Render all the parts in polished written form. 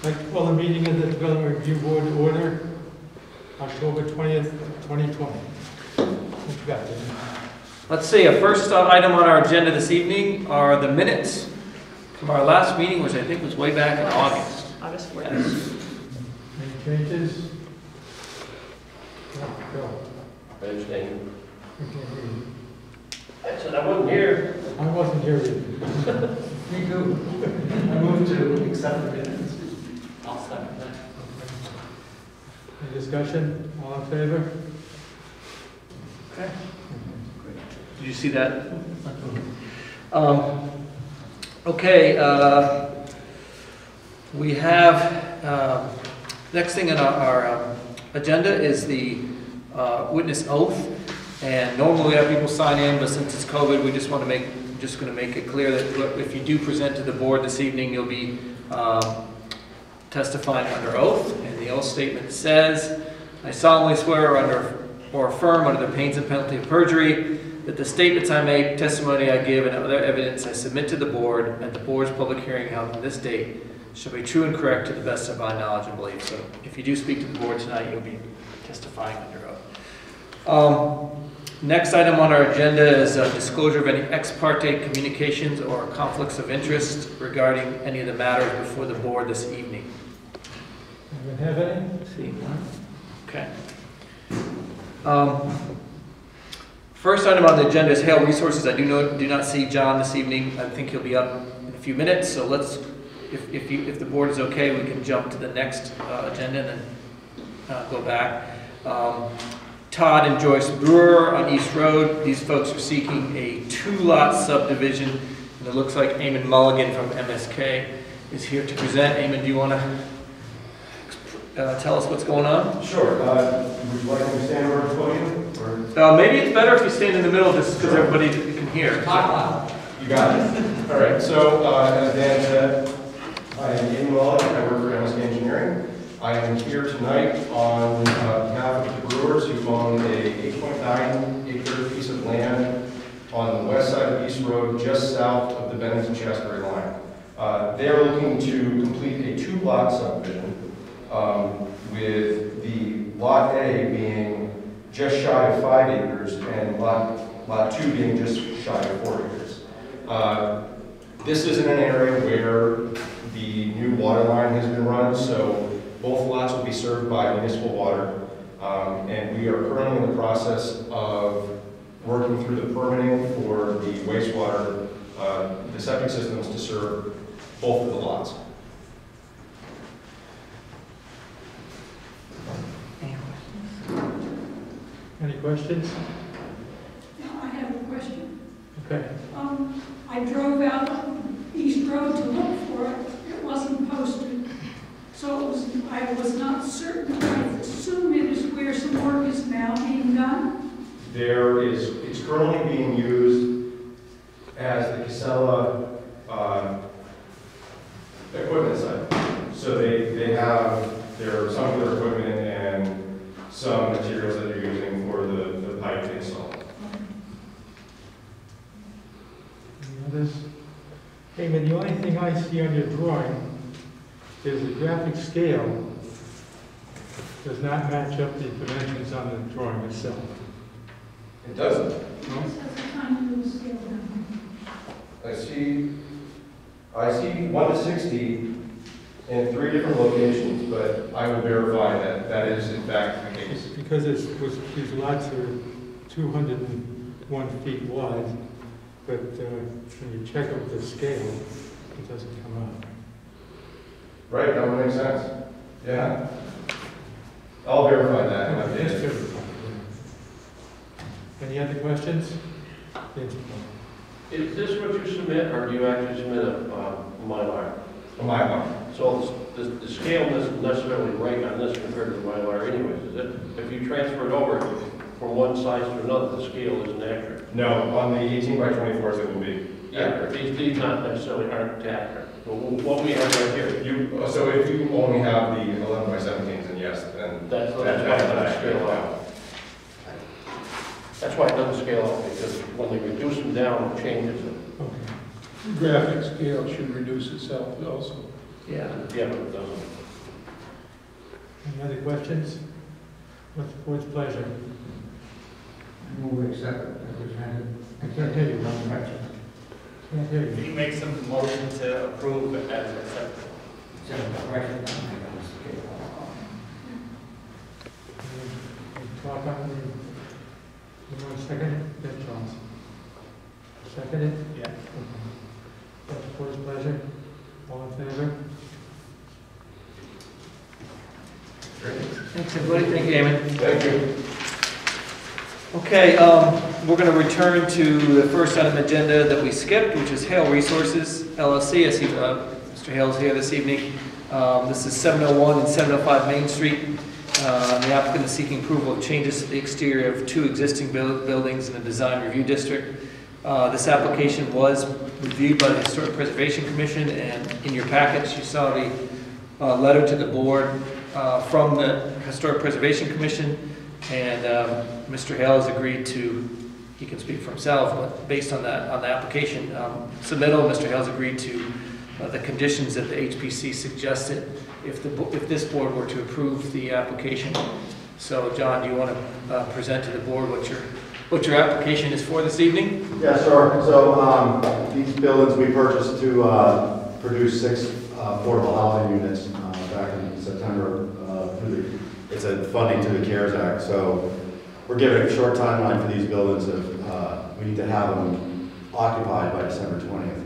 I'd like to call the meeting of the Development Review Board to order, October 20th, 2020. What you got there? Let's see, a first item on our agenda this evening are the minutes from our last meeting, which I think was way back in August. August 4th. Yes. Any changes? Go. I understand. Okay. I said I wasn't here. I wasn't here either. Me too. I move to accept the minutes. I'll second that. Any discussion? All in favor? Okay. Did you see that? Okay, we have, next thing on our agenda is the witness oath. And normally we have people sign in, but since it's COVID, we just want to make, just going to make it clear that if you do present to the board this evening, you'll be testifying under oath. And the oath statement says, I solemnly swear or affirm under the pains and penalty of perjury that the statements I make, testimony I give, and other evidence I submit to the board at the board's public hearing held on this date shall be true and correct to the best of my knowledge and belief. So if you do speak to the board tonight, you'll be testifying under oath. Next item on our agenda is a disclosure of any ex parte communications or conflicts of interest regarding any of the matters before the board this evening. Anyone have any? See, okay. First item on the agenda is Hale Resources. I do not see John this evening. I think he'll be up in a few minutes. So let's, if the board is okay, we can jump to the next agenda and then go back. Todd and Joyce Brewer on East Road. These folks are seeking a 2-lot subdivision, and it looks like Eamon Mulligan from MSK is here to present. Eamon, do you want to tell us what's going on? Sure. Would you like me to stand over the podium? Or? Maybe it's better if you stand in the middle just because everybody can hear. You got it. All right. So, as Dan said, I am Eamon Mulligan. I work for MSK Engineering. I am here tonight on behalf of the Brewers who own a 8.9-acre piece of land on the west side of East Road, just south of the Bennington-Shasbury line. They are looking to complete a 2-lot subdivision, with the Lot A being just shy of 5 acres and Lot 2 being just shy of 4 acres. This is in an area where the new water line has been run, so both lots will be served by municipal water, and we are currently in the process of working through the permitting for the wastewater, the septic systems to serve both of the lots. Any questions? I have a question. Okay. I drove out East Road to look for it. It wasn't posted. So I was not certain. I assume it is where some work is now being done. It's currently being used as the Casella equipment site. So they have some of their equipment and some materials that they're using for the pipe install. Any others? Hey, man, the only thing I see on your drawing is the graphic scale does not match up the dimensions on the drawing itself. It doesn't. No? This has a tiny little scale down. I see 1 to 60 in 3 different locations, but I will verify that that is in fact the case. Because these lots are 201 feet wide, but when you check out the scale, it doesn't come out. Right, that would make sense. Yeah. I'll verify that and update That's it. good. Any other questions? Yes. Is this what you submit, or do you actually submit a Mylar? A Mylar. So the scale isn't necessarily right on this compared to the Mylar anyways, is it? If you transfer it over from one size to another, the scale isn't accurate. No, on the 18 by 24s it will be. Yeah, these not necessarily aren't accurate. But what we have right here, So if you only have the 11 by 17s, then yes, then that's why it doesn't scale out. That's why it doesn't scale out, because when they reduce them down, it changes it. Okay. Graphic scale should reduce itself also. Yeah. Yeah, but it doesn't. Any other questions? What's the board's pleasure? I move we accept it as presented. I can't hear you, Ron. Can't hear you. He makes a motion to approve as accepted. Except the correction on the scale. Talk on the, you want to second it? Yes, Charles. Second it? Yeah. What's the board's pleasure? All in favor? Thanks, everybody. Thank you, Eamon. Thank you. Okay, we're going to return to the first item agenda that we skipped, which is Hale Resources LLC. I see Mr. Hale's here this evening. This is 701 and 705 Main Street. The applicant is seeking approval of changes to the exterior of 2 existing buildings in the Design Review District. This application was reviewed by the Historic Preservation Commission, and in your packets you saw the letter to the board from the Historic Preservation Commission, and Mr. Hale has agreed to, he can speak for himself, but based on that, on the application submittal, Mr. Hale has agreed to the conditions that the HPC suggested if this board were to approve the application. So, John, do you want to present to the board what your application is for this evening? Yeah, sure. So these buildings we purchased to produce 6 affordable housing units back in September. It's a funding to the CARES Act. So we're giving a short timeline for these buildings. We need to have them occupied by December 20th.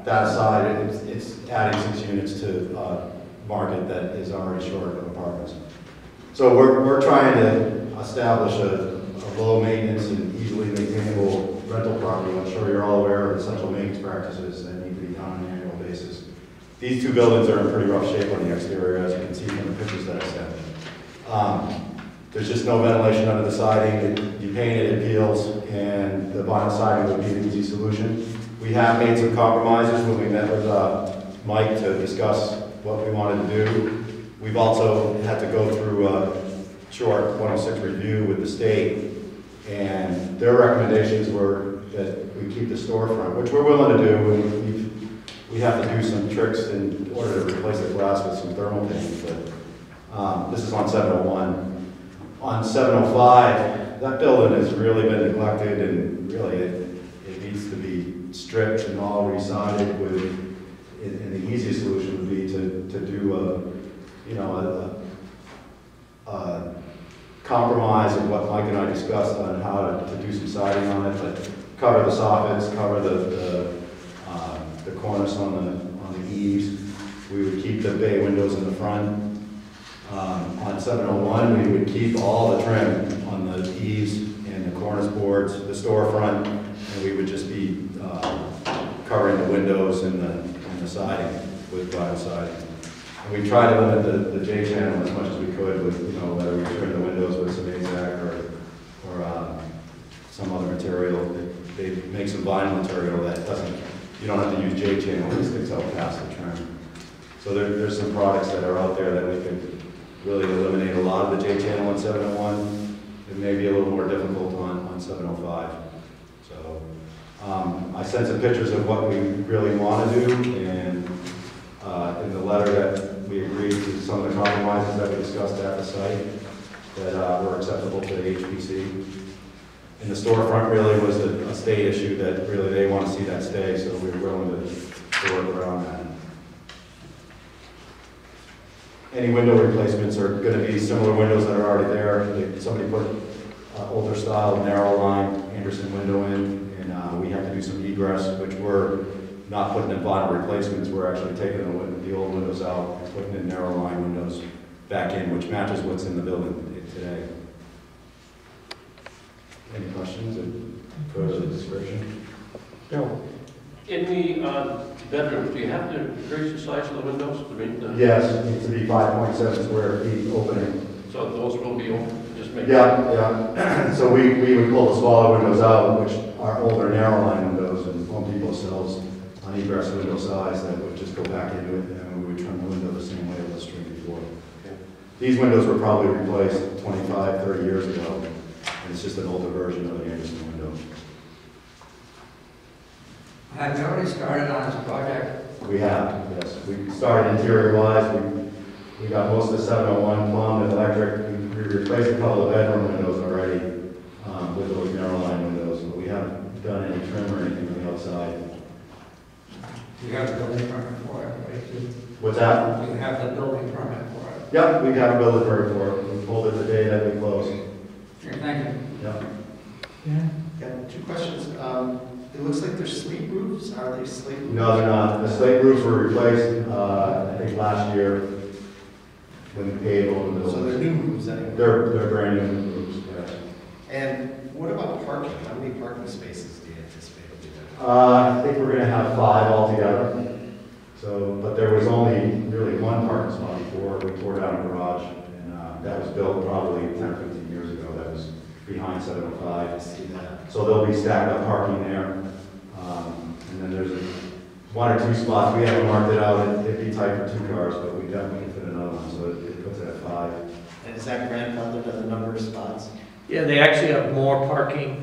That aside, it's adding 6 units to market that is already short of apartments. So we're trying to establish a low maintenance and easily maintainable rental property. I'm sure you're all aware of essential maintenance practices that need to be done on an annual basis. These 2 buildings are in pretty rough shape on the exterior, as you can see from the pictures that I sent. There's just no ventilation under the siding. You paint it, it peels, and the vinyl siding would be an easy solution. We have made some compromises when we met with Mike to discuss what we wanted to do. We've also had to go through a short 106 review with the state, and their recommendations were that we keep the storefront, which we're willing to do. We have to do some tricks in order to replace the glass with some thermal paint, but this is on 701. On 705, that building has really been neglected, and really it needs to be stripped and all re-sided. And the easiest solution would be to do a compromise of what Mike and I discussed on how to do some siding on it, but cover the soffits, cover the cornice on the eaves. We would keep the bay windows in the front. On 701, we would keep all the trim on the eaves and the cornice boards, the storefront, and we would just be covering the windows and the siding with vinyl siding. And we tried to limit the J channel as much as we could with, whether we trim the windows with some AZAC or some other material. They make some vinyl material that you don't have to use J channel, it sticks out past the trim. So there's some products that are out there that we could really eliminate a lot of the J channel on 701. It may be a little more difficult on 705. So I sent some pictures of what we really want to do, and in the letter that we agreed to some of the compromises that we discussed at the site that were acceptable to the HPC. And the storefront really was a state issue that really they want to see that stay, so we were willing to work around that. Any window replacements are going to be similar windows that are already there. Somebody put older style narrow line Anderson window in, and we have to do some egress, which we're not putting in vinyl replacements. We're actually taking the old windows out and putting in narrow line windows back in, which matches what's in the building today. Any questions or further description? Bill? In the bedrooms, do you have to increase the size of the windows? Yes, it needs to be 5.7 square feet opening. So those will be open? Just make Yeah. So we would pull the smaller windows out, which are older narrow line windows, and Home Depot sells an egress window size that would just go back into it, and we would trim the window the same way it was trimmed before. Okay. These windows were probably replaced 25, 30 years ago, and it's just an older version of the Anderson window. Have you already started on this project? We have, yes. We started interior-wise. We got most of the 701 plumbed and electric. We replaced a couple of bedroom windows already with those narrow line windows, but we haven't done any trim or anything on the outside. You have the building permit for it, right? What's that? You have the building permit for it. Yep, we have a building permit for it. We pulled it the day that we closed. Okay, thank you. Yep. Yeah. Got two questions. It looks like they're slate roofs. Are they slate roofs? No, they're not. The slate roofs were replaced, I think last year when we paved over the So they're buildings. new roofs anyway. They're brand new roofs, yes. And what about parking? How many parking spaces do you anticipate will be there? I think we're gonna have 5 altogether. So, but there was only really one parking spot before we tore down a garage, and that was built probably 10 or 15 years ago. That was behind 705. I see that. So there'll be stacked up parking there. And then there's 1 or 2 spots. We haven't marked it out. It'd be tight for 2 cars, but we definitely can fit another one, so it puts it at 5. And is that grandfathered to the number of spots? Yeah, they actually have more parking.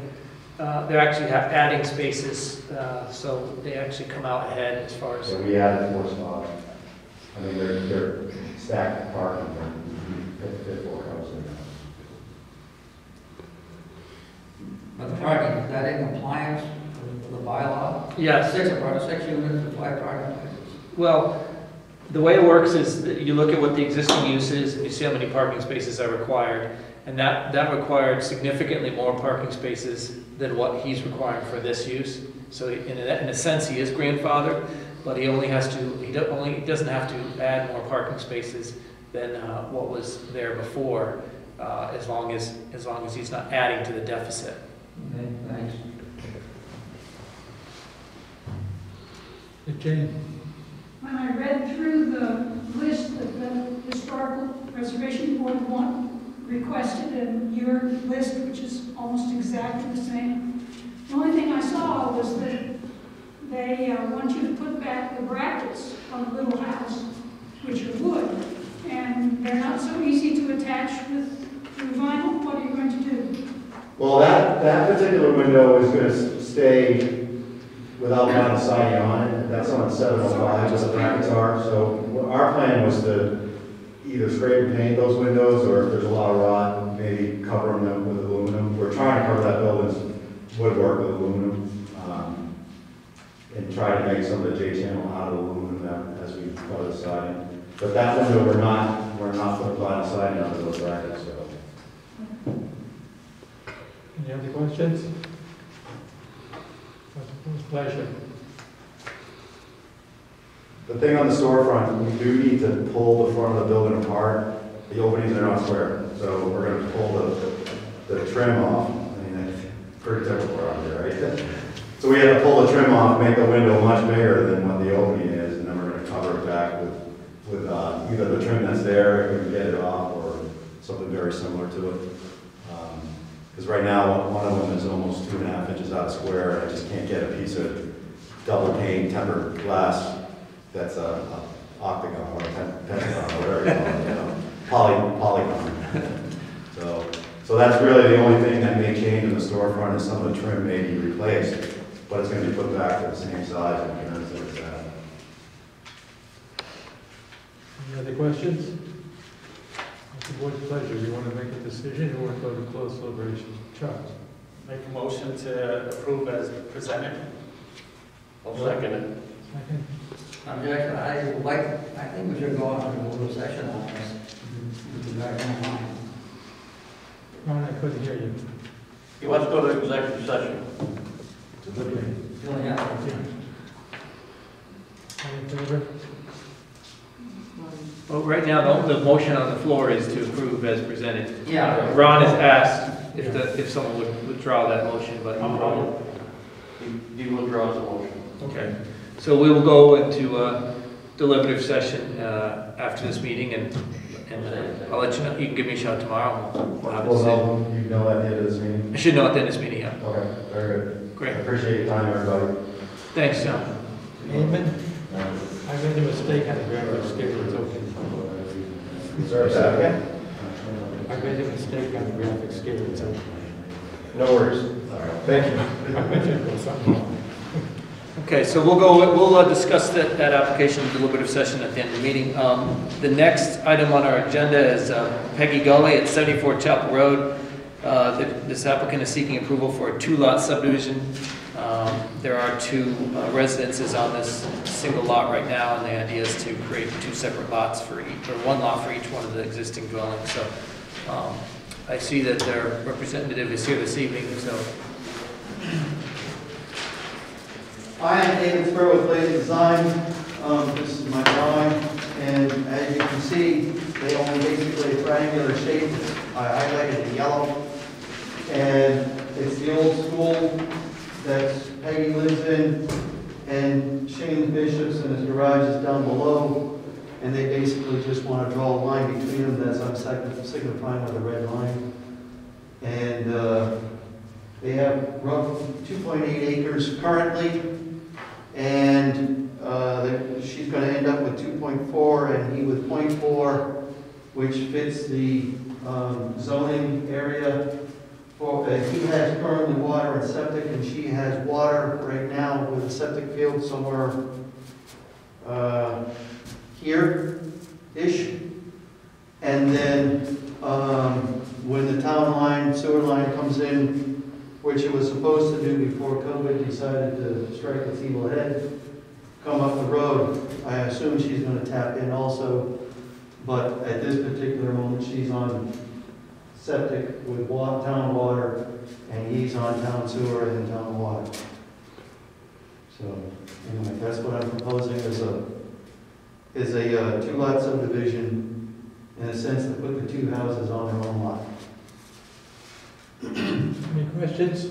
They're actually adding spaces, so they actually come out ahead as far as. So we added 4 spots. I mean, they're stacked parking, fit 4 cars in there. But the parking, is that in compliance with the bylaw? Yes. 6 units and 5 parking places. Well, the way it works is that you look at what the existing use is, and you see how many parking spaces are required. And that required significantly more parking spaces than what he's requiring for this use. So in a sense, he is grandfathered, but he only has to, he doesn't have to add more parking spaces than what was there before, as long as he's not adding to the deficit. Okay, thanks. Hey, Jane? When I read through the list that the Historical Preservation Board requested in your list, which is almost exactly the same, the only thing I saw was that they want you to put back the brackets on the little house, which are wood, and they're not so easy to attach with vinyl. What are you going to do? Well, that particular window is going to stay without vinyl siding on it. That's on 705, where the brackets are. So our plan was to either scrape and paint those windows, or if there's a lot of rot, maybe cover them with aluminum. We're trying to cover that building's woodwork with aluminum, and try to make some of the J-channel out of aluminum as we cover the siding. But that window, we're not putting vinyl siding onto those brackets. So. Any other questions? Pleasure. The thing on the storefront, we do need to pull the front of the building apart. The openings are not square, so we're going to pull the trim off. I mean, that's pretty typical around here, right? So we have to pull the trim off, make the window much bigger than what the opening is, and then we're going to cover it back with either the trim that's there, if we can get it off, or something very similar to it. Because right now, one of them is almost 2.5 inches out of square, and I just can't get a piece of double pane tempered glass that's a octagon or a pentagon or whatever you call it, polygon. So that's really the only thing that may change in the storefront, is some of the trim may be replaced, but it's going to be put back to the same size and appearance that it's at. Any other questions? It's the board's pleasure. You want to make a decision, or want to go to closed deliberation? Charles? Make a motion to approve as presented. I'll second it. Second? Objection, I think we should go on to a little session on this. If you guys don't mind. Ron, I couldn't hear you. He wants to go to executive session. Yeah. All in favor? Well, right now, the motion on the floor is to approve as presented. Yeah. Ron has asked if someone would withdraw that motion, but. He withdraws the motion. Okay. So we will go into deliberative session after this meeting, and I'll let you know. You can give me a shout tomorrow. We'll have a decision. You know at the end of this meeting? I should know at the end of this meeting, yeah. Okay, very good. I Great. appreciate your time, everybody. Thanks, John. Amen. I made a mistake on the graphic scale. It's okay. Sorry, say that again? I made a mistake on the graphic scale. It's okay. No worries. Thank you. I mentioned it was something wrong. Okay, so we'll discuss that application in deliberative session at the end of the meeting. The next item on our agenda is Peggy Gulley at 74 Chapel Road. This applicant is seeking approval for a 2-lot subdivision. There are 2 residences on this single lot right now, and the idea is to create 2 separate lots for each, or 1 lot for each one of the existing dwellings. So I see that their representative is here this evening, so. Hi, I'm David Spur with Lazy Design. This is my drawing, and as you can see, they own basically a triangular shape. I highlighted the yellow, and it's the old school that Peggy lives in, and Shane Bishop's and his garage is down below, and they basically just want to draw a line between them that's I'm signifying with a red line. And they have roughly 2.8 acres currently, and she's going to end up with 2.4 and he with 0.4, which fits the zoning area. He has currently water and septic, and she has water right now with a septic field somewhere here-ish. And then when the town line, sewer line comes in, which it was supposed to do before COVID decided to strike its evil head, come up the road, I assume she's going to tap in also. But at this particular moment, she's on septic with town water, and he's on town sewer and town water. So anyway, that's what I'm proposing is a 2-lot subdivision, in a sense to put the 2 houses on their own lot. Any questions?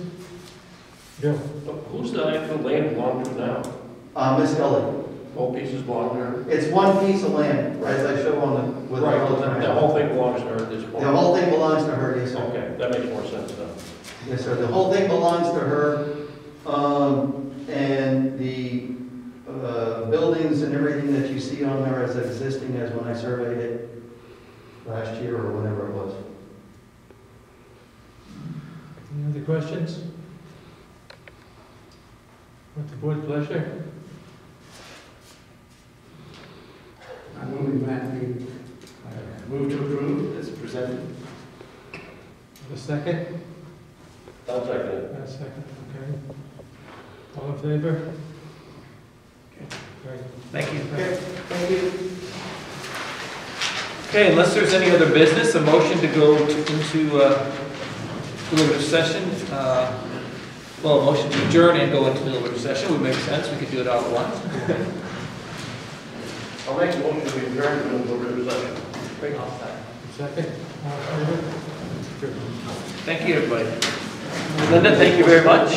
Bill? Who's the actual land belong to now? Miss Gulley. Both pieces belong to her? It's one piece of land, as I show on the, with Right, the the whole thing belongs to her at this point? The whole thing belongs to her, yes, sir. Okay, that makes more sense now. Yes, sir. The whole thing belongs to her, and the buildings and everything that you see on there is existing as when I surveyed it last year or whenever it was. Any other questions? What's the board's pleasure? I'm moving back to, Move to approve as presented. A second? I'll second it. A second, okay. All in favor? Okay, great. Thank you. Okay, thank you. Okay, unless there's any other business, a motion to go into deliberative session. Well, a motion to adjourn and go into deliberative session would make sense. We could do it all at once. I'll make a motion to adjourn to the deliberative session. Second? All in favor? Good. Thank you, everybody. Linda, thank you very much.